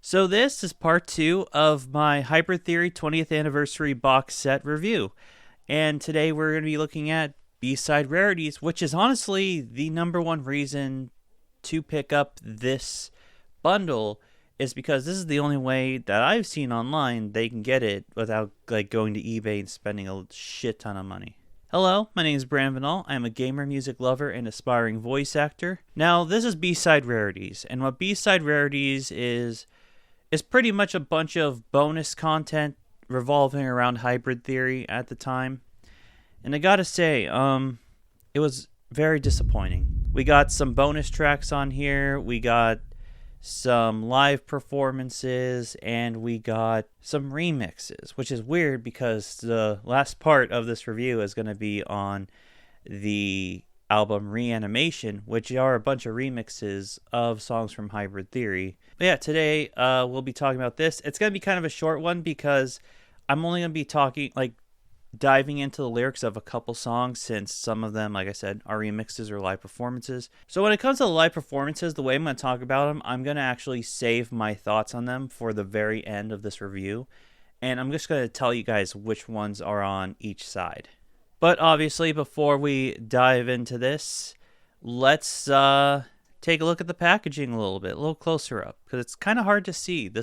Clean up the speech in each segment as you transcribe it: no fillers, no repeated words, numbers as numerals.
So this is part 2 of my Hybrid Theory 20th Anniversary box set review. And today we're going to be looking at B-Side Rarities, which is honestly the number one reason to pick up this bundle, is because this is the only way that I've seen online they can get it without going to eBay and spending a shit ton of money. Hello, my name is Brandon Vinall. I am a gamer, music lover, and aspiring voice actor. Now, this is B-Side Rarities, and what B-Side Rarities is pretty much a bunch of bonus content revolving around Hybrid Theory at the time. And I gotta say, it was very disappointing. We got some bonus tracks on here, we got some live performances, and we got some remixes, which is weird because the last part of this review is going to be on the album Reanimation, which are a bunch of remixes of songs from Hybrid Theory. But yeah, today we'll be talking about this. It's going to be kind of a short one because I'm only going to be diving into the lyrics of a couple songs, since some of them, like I said, are remixes or live performances. So when it comes to the live performances, the way I'm going to talk about them, I'm going to actually save my thoughts on them for the very end of this review. And I'm just going to tell you guys which ones are on each side. But obviously, before we dive into this, let's take a look at the packaging a little closer up, because it's kind of hard to see. The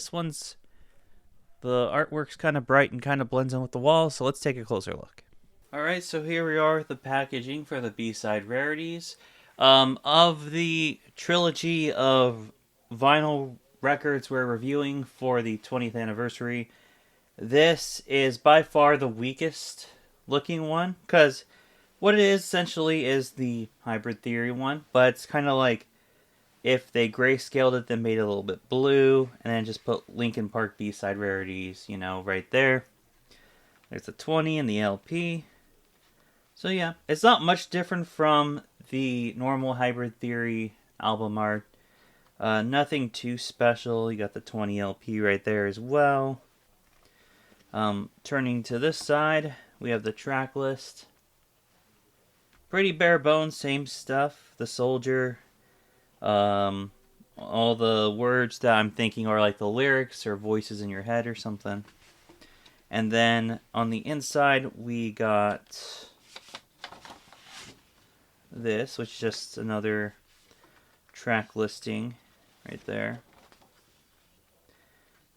artwork's kind of bright and kind of blends in with the wall, so let's take a closer look. Alright, so here we are with the packaging for the B-Side Rarities. Of the trilogy of vinyl records we're reviewing for the 20th anniversary, this is by far the weakest looking one, because what it is essentially is the Hybrid Theory one, but it's kind of like if they grayscaled it, then made it a little bit blue, and then just put Linkin Park B-Side Rarities, right there. There's the 20 and the LP. So yeah, it's not much different from the normal Hybrid Theory album art. Nothing too special. You got the 20 LP right there as well. Turning to this side, we have the track list. Pretty bare bones, same stuff. The Soldier. All the words that I'm thinking are like the lyrics or voices in your head or something. And then on the inside, we got this, which is just another track listing right there.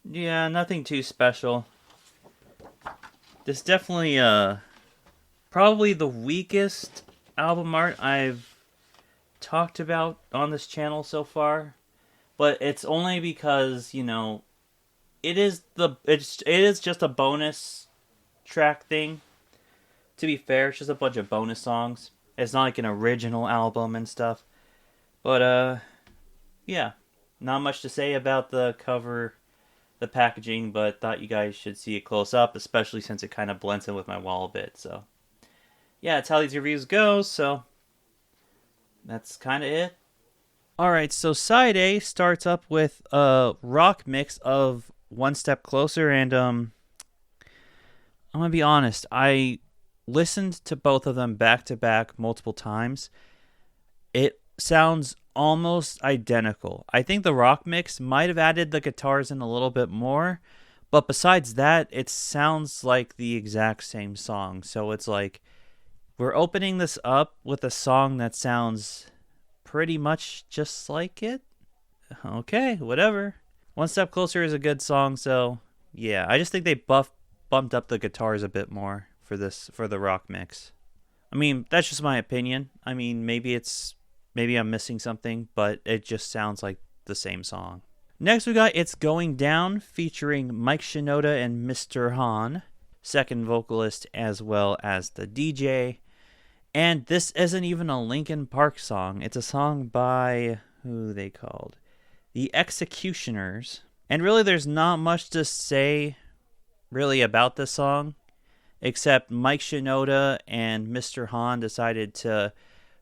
Yeah, nothing too special. This definitely, probably the weakest album art I've talked about on this channel so far, but it's only because it is just a bonus track thing. To be fair, it's just a bunch of bonus songs. It's not like an original album and stuff. But yeah, not much to say about the cover, the packaging, but thought you guys should see it close up, especially since it kind of blends in with my wall a bit. So yeah, that's how these reviews go. So that's kind of it. Alright, so side A starts up with a rock mix of One Step Closer, and I'm going to be honest, I listened to both of them back to back multiple times. It sounds almost identical. I think the rock mix might have added the guitars in a little bit more, but besides that, it sounds like the exact same song. So it's like, we're opening this up with a song that sounds pretty much just like it. Okay, whatever. One Step Closer is a good song, so yeah. I just think they bumped up the guitars a bit more for the rock mix. I mean, that's just my opinion. I mean, maybe I'm missing something, but it just sounds like the same song. Next we got It's Going Down, featuring Mike Shinoda and Mr. Han, second vocalist as well as the DJ. And this isn't even a Linkin Park song. It's a song by, who they called? The Executioners. And really there's not much to say really about this song, except Mike Shinoda and Mr. Han decided to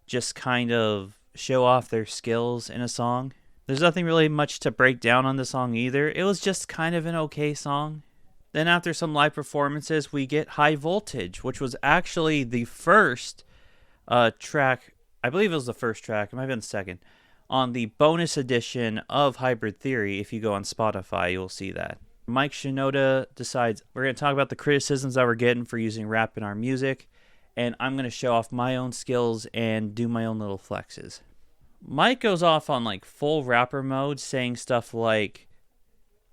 just kind of show off their skills in a song. There's nothing really much to break down on the song either. It was just kind of an okay song. Then after some live performances, we get High Voltage, which was actually the first track. I believe it was the first track. It might have been the second on the bonus edition of Hybrid Theory. If you go on Spotify, you'll see that. Mike Shinoda decides we're going to talk about the criticisms that we're getting for using rap in our music, and I'm going to show off my own skills and do my own little flexes. Mike goes off on like full rapper mode, saying stuff like,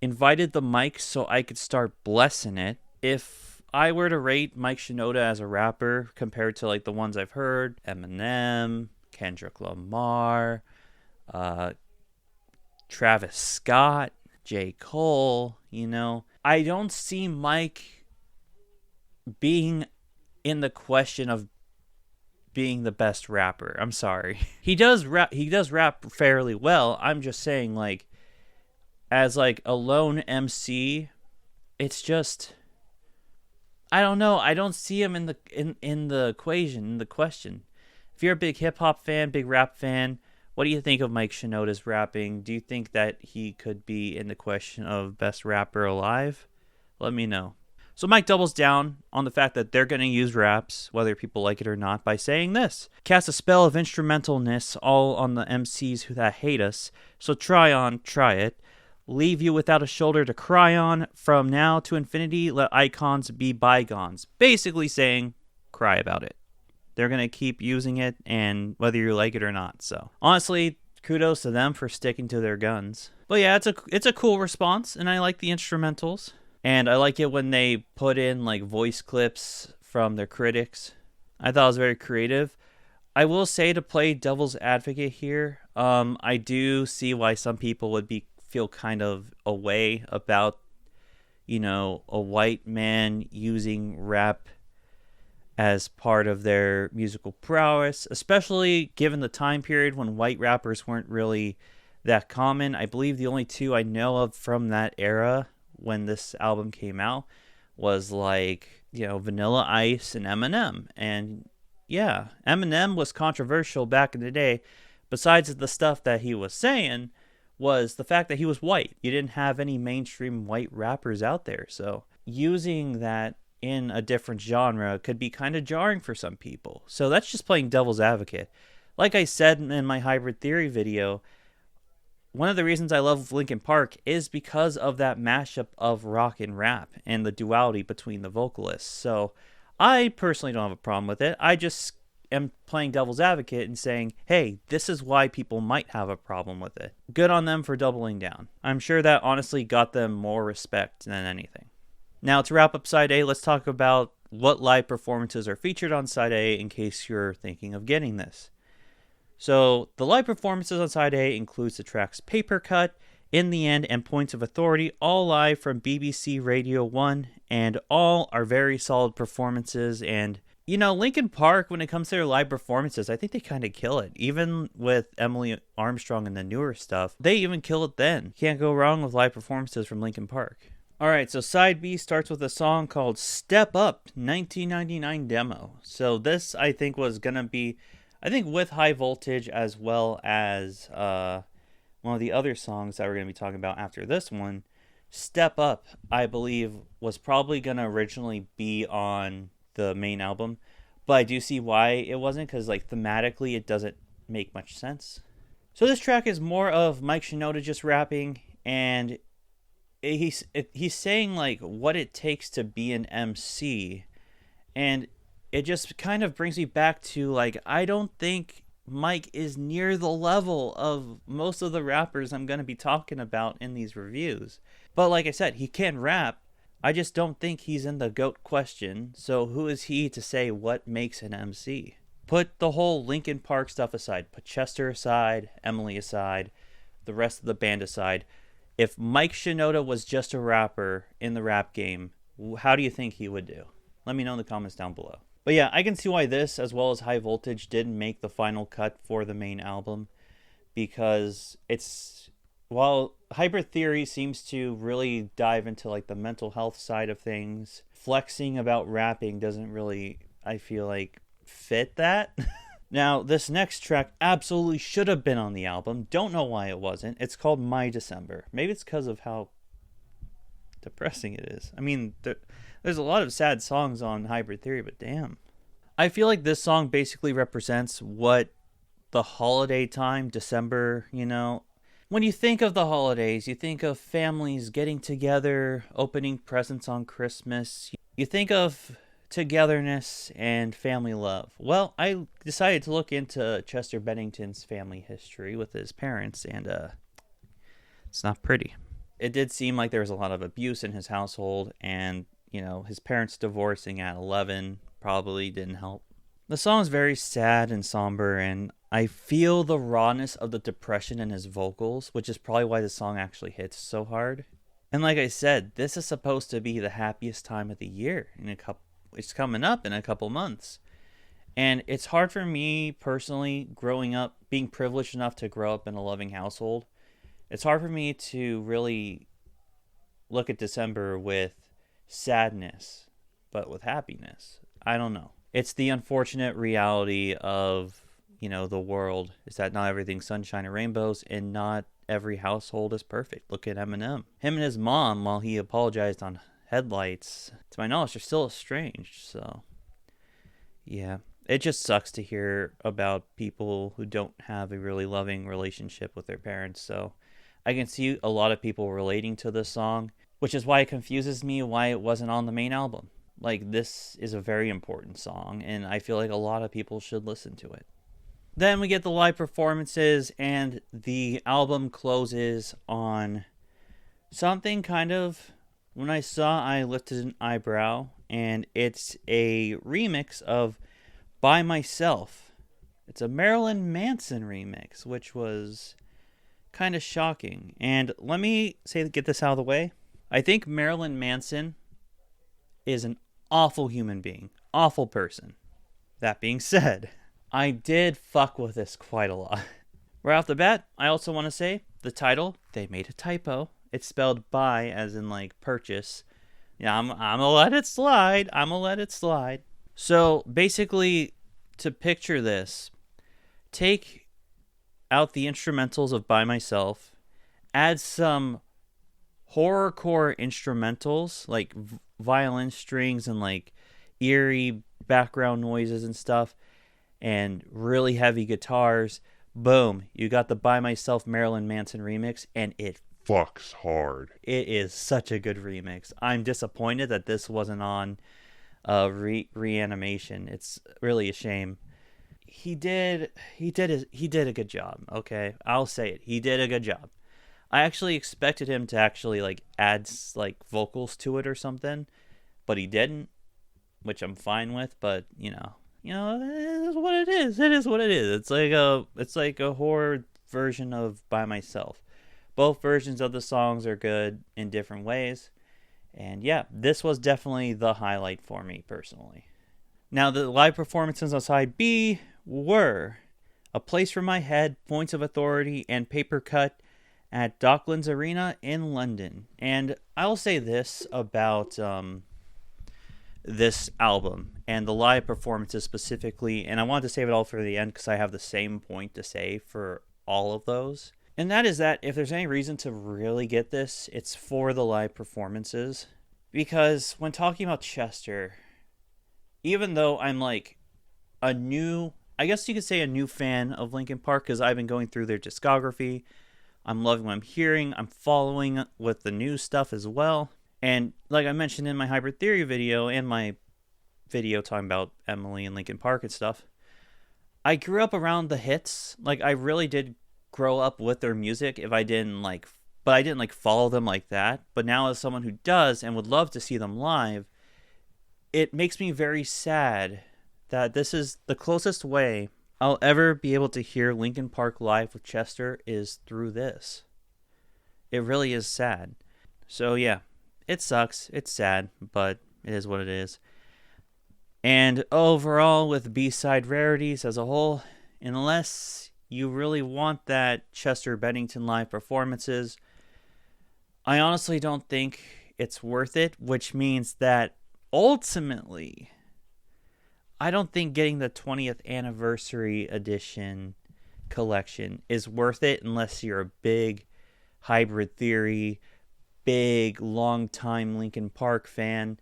invited the mic so I could start blessing it. If I were to rate Mike Shinoda as a rapper compared to like the ones I've heard, Eminem, Kendrick Lamar, Travis Scott, J. Cole, I don't see Mike being in the question of being the best rapper. I'm sorry. He does rap fairly well. I'm just saying, like, as like a lone MC, it's just, I don't know. I don't see him in the equation, in the question. If you're a big hip hop fan, big rap fan, what do you think of Mike Shinoda's rapping? Do you think that he could be in the question of best rapper alive? Let me know. So Mike doubles down on the fact that they're going to use raps, whether people like it or not, by saying this. Cast a spell of instrumentalness all on the MCs that hate us. So try it. Leave you without a shoulder to cry on. From now to infinity, let icons be bygones. Basically saying, cry about it. They're going to keep using it, and whether you like it or not. So honestly, kudos to them for sticking to their guns. But yeah, it's a cool response, and I like the instrumentals. And I like it when they put in like voice clips from their critics. I thought it was very creative. I will say, to play devil's advocate here, I do see why some people would feel kind of away about, a white man using rap as part of their musical prowess, especially given the time period when white rappers weren't really that common. I believe the only two I know of from that era when this album came out was like, Vanilla Ice and Eminem. And yeah, Eminem was controversial back in the day. Besides the stuff that he was saying, was the fact that he was white. You didn't have any mainstream white rappers out there. So using that in a different genre could be kind of jarring for some people. So that's just playing devil's advocate. Like I said in my Hybrid Theory video, one of the reasons I love Linkin Park is because of that mashup of rock and rap and the duality between the vocalists. So I personally don't have a problem with it. I just am playing devil's advocate and saying, hey, this is why people might have a problem with it. Good on them for doubling down. I'm sure that honestly got them more respect than anything. Now, to wrap up Side A, let's talk about what live performances are featured on Side A in case you're thinking of getting this. So, the live performances on Side A includes the tracks Paper Cut, In the End, and Points of Authority, all live from BBC Radio 1, and all are very solid performances. And, Linkin Park, when it comes to their live performances, I think they kind of kill it. Even with Emily Armstrong and the newer stuff, they even kill it then. Can't go wrong with live performances from Linkin Park. Alright, so Side B starts with a song called Step Up 1999 Demo. So this, I think, was going to be, with High Voltage as well as one of the other songs that we're going to be talking about after this one. Step Up, I believe, was probably going to originally be on the main album. But I do see why it wasn't, because thematically it doesn't make much sense. So this track is more of Mike Shinoda just rapping, and he's saying what it takes to be an MC, and it just kind of brings me back to I don't think Mike is near the level of most of the rappers I'm going to be talking about in these reviews. But like I said, he can rap. I just don't think he's in the GOAT question. So who is he to say what makes an MC? Put the whole Linkin Park stuff aside. Put Chester aside, Emily aside, the rest of the band aside. If Mike Shinoda was just a rapper in the rap game, how do you think he would do? Let me know in the comments down below. But yeah, I can see why this, as well as High Voltage, didn't make the final cut for the main album. Because while Hybrid Theory seems to really dive into the mental health side of things, flexing about rapping doesn't really, I feel fit that. Now, this next track absolutely should have been on the album. Don't know why it wasn't. It's called My December. Maybe it's because of how depressing it is. I mean, there's a lot of sad songs on Hybrid Theory, but damn. I feel like this song basically represents what the holiday time, December, when you think of the holidays, you think of families getting together, opening presents on Christmas. You think of togetherness and family love. Well, I decided to look into Chester Bennington's family history with his parents, and it's not pretty. It did seem like there was a lot of abuse in his household, and, his parents divorcing at 11 probably didn't help. The song is very sad and somber, and I feel the rawness of the depression in his vocals, which is probably why the song actually hits so hard. And like I said, this is supposed to be the happiest time of the year. It's coming up in a couple months. And it's hard for me personally, growing up, being privileged enough to grow up in a loving household. It's hard for me to really look at December with sadness, but with happiness. I don't know. It's the unfortunate reality of, the world, is that not everything's sunshine and rainbows, and not every household is perfect. Look at Eminem. Him and his mom, while he apologized on Headlights, to my knowledge, they're still estranged. So, yeah. It just sucks to hear about people who don't have a really loving relationship with their parents. So, I can see a lot of people relating to this song, which is why it confuses me why it wasn't on the main album. Like, this is a very important song, and I feel like a lot of people should listen to it. Then we get the live performances, and the album closes on something kind of, when I saw, I lifted an eyebrow, and it's a remix of By Myself. It's a Marilyn Manson remix, which was kind of shocking. And let me get this out of the way. I think Marilyn Manson is an awful human being, awful person. That being said, I did fuck with this quite a lot. Right off the bat, I also want to say the title, they made a typo. It's spelled buy as in like purchase. Yeah, I'm gonna let it slide. So basically, to picture this, take out the instrumentals of By Myself, add some horrorcore instrumentals like violin strings and like eerie background noises and stuff, and really heavy guitars. Boom, you got the By Myself Marilyn Manson remix, and it fucks hard. It is such a good remix. I'm disappointed that this wasn't on Reanimation. It's really a shame. He did a good job. Okay, I'll say it. He did a good job. I actually expected him to actually like add like vocals to it or something, but he didn't, which I'm fine with. But it is what it is. It is what it is. It's like a horror version of By Myself. Both versions of the songs are good in different ways. And yeah, this was definitely the highlight for me personally. Now, the live performances on side B were A Place for My Head, Points of Authority, and Paper Cut at Docklands Arena in London. And I'll say this about this album and the live performances specifically, and I wanted to save it all for the end because I have the same point to say for all of those. And that is that if there's any reason to really get this, it's for the live performances. Because when talking about Chester, even though I'm like I guess you could say a new fan of Linkin Park because I've been going through their discography. I'm loving what I'm hearing. I'm following with the new stuff as well. And like I mentioned in my Hybrid Theory video and my video talking about Emily and Linkin Park and stuff, I grew up around the hits. Like, I really did grow up with their music but I didn't like follow them like that. But now as someone who does and would love to see them live, it makes me very sad that this is the closest way I'll ever be able to hear Linkin Park live with Chester is through this. It really is sad. So yeah, it sucks. It's sad, but it is what it is. And overall, with B-Side Rarities as a whole, unless you really want that Chester Bennington live performances, I honestly don't think it's worth it, which means that ultimately, I don't think getting the 20th anniversary edition collection is worth it unless you're a big Hybrid Theory, big long-time Linkin Park fan,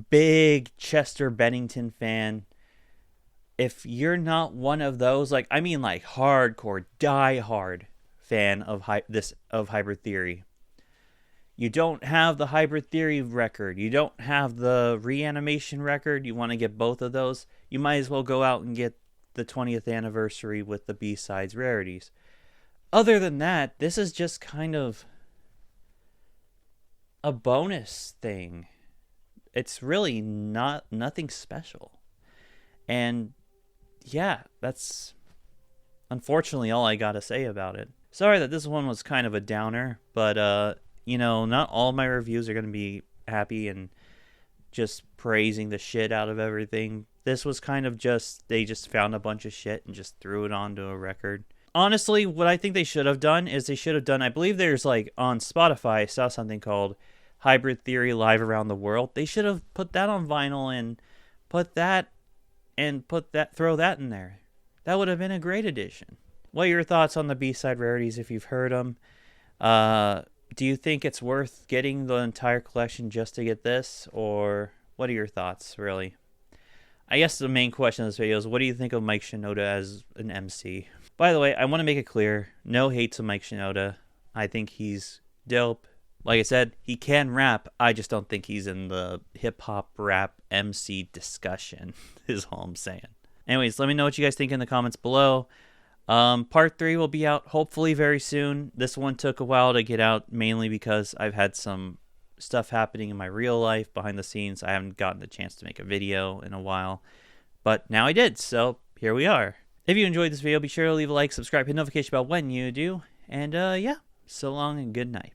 big Chester Bennington fan. if you're not one of those, like, I mean, like, hardcore, die-hard fan of Hybrid Theory, you don't have the Hybrid Theory record, you don't have the Reanimation record, you want to get both of those, you might as well go out and get the 20th anniversary with the B-Sides Rarities. Other than that, this is just kind of a bonus thing. It's really nothing special. And yeah, that's unfortunately all I gotta say about it. Sorry that this one was kind of a downer, but not all my reviews are gonna be happy and just praising the shit out of everything. This was kind of just, they just found a bunch of shit and just threw it onto a record. Honestly, what I think they should have done is they should have done, I believe there's like on Spotify, I saw something called Hybrid Theory Live Around the World. They should have put that on vinyl and throw that in there. That would have been a great addition. What are your thoughts on the B-Side Rarities if you've heard them? Do you think it's worth getting the entire collection just to get this? Or what are your thoughts, really? I guess the main question of this video is, what do you think of Mike Shinoda as an MC? By the way, I want to make it clear, no hate to Mike Shinoda. I think he's dope. Like I said, he can rap. I just don't think he's in the hip-hop rap MC discussion, is all I'm saying. Anyways, let me know what you guys think in the comments below. Part 3 will be out hopefully very soon. This one took a while to get out, mainly because I've had some stuff happening in my real life behind the scenes. I haven't gotten the chance to make a video in a while, but now I did, so here we are. If you enjoyed this video, be sure to leave a like, subscribe, hit notification bell when you do, and yeah, so long and good night.